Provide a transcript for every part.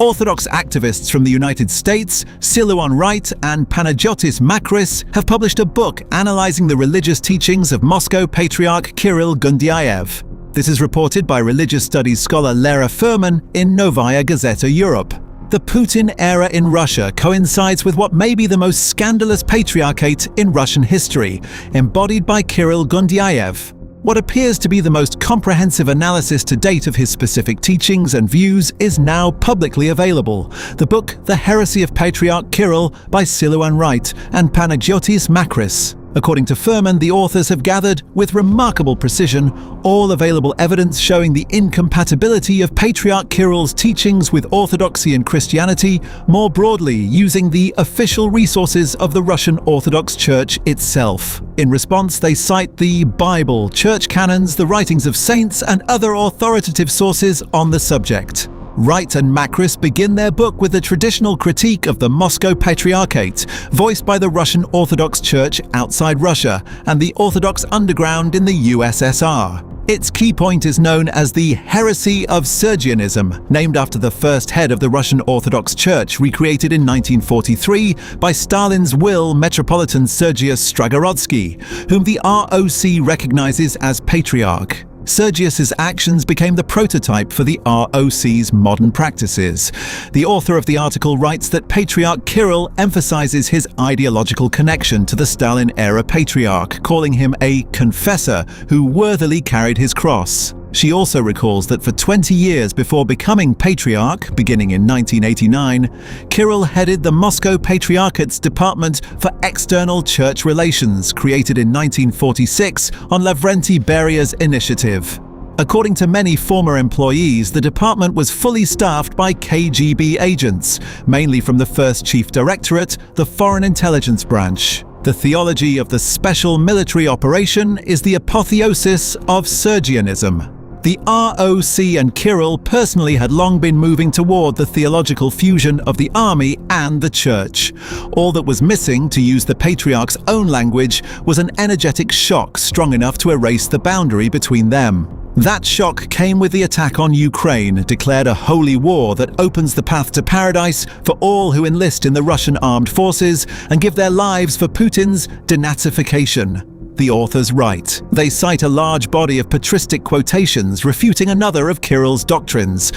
Orthodox activists from the United States, Wright and Makris, have published a book analyzing the religious teachings of Moscow Patriarch Kirill Gundyaev. This is reported by religious studies scholar Lera Furman in Novaya Gazeta Europe. The Putin era in Russia coincides with what may be the most scandalous patriarchate in Russian history, embodied by Kirill Gundyaev. What appears to be the most comprehensive analysis to date of his specific teachings and views is now publicly available. The book The Heresy of Patriarch Kirill by Wright and Makris. According to Furman, the authors have gathered, with remarkable precision, all available evidence showing the incompatibility of Patriarch Kirill's teachings with orthodoxy and Christianity more broadly, using the official resources of the Russian Orthodox Church itself. In response, they cite the Bible, church canons, the writings of saints, and other authoritative sources on the subject. Wright and Makris begin their book with a traditional critique of the Moscow Patriarchate, voiced by the Russian Orthodox Church outside Russia and the Orthodox underground in the USSR. Its key point is known as the Heresy of Sergianism, named after the first head of the Russian Orthodox Church, recreated in 1943 by Stalin's will Metropolitan Sergius Stragorodsky, whom the ROC recognizes as Patriarch. Sergius's actions became the prototype for the ROC's modern practices. The author of the article writes that Patriarch Kirill emphasizes his ideological connection to the Stalin-era patriarch, calling him a confessor who worthily carried his cross. She also recalls that for 20 years before becoming patriarch, beginning in 1989, Kirill headed the Moscow Patriarchate's Department for External Church Relations, created in 1946 on Lavrenti Beria's initiative. According to many former employees, the department was fully staffed by KGB agents, mainly from the First Chief Directorate, the Foreign Intelligence Branch. The theology of the special military operation is the apotheosis of Sergianism. The ROC and Kirill personally had long been moving toward the theological fusion of the army and the church. All that was missing, to use the Patriarch's own language, was an energetic shock strong enough to erase the boundary between them. That shock came with the attack on Ukraine, declared a holy war that opens the path to paradise for all who enlist in the Russian armed forces and give their lives for Putin's denazification. The authors write. They cite a large body of patristic quotations refuting another of Kirill's doctrines,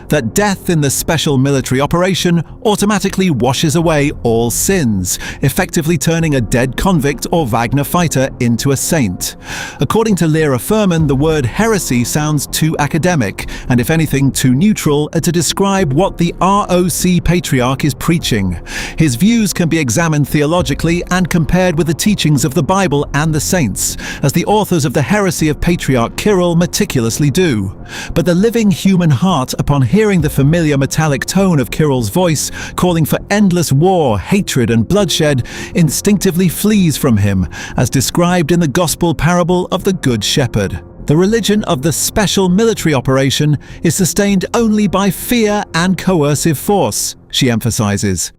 that death in the special military operation automatically washes away all sins, effectively turning a dead convict or Wagner fighter into a saint. According to Lera Furman, the word heresy sounds too academic, and if anything too neutral, to describe what the ROC Patriarch is preaching. His views can be examined theologically and compared with the teachings of the Bible and the saints, as the authors of the Heresy of Patriarch Kirill meticulously do. But the living human heart, upon hearing the familiar metallic tone of Kirill's voice, calling for endless war, hatred, and bloodshed, instinctively flees from him, as described in the Gospel parable of the Good Shepherd. The religion of the special military operation is sustained only by fear and coercive force, she emphasizes.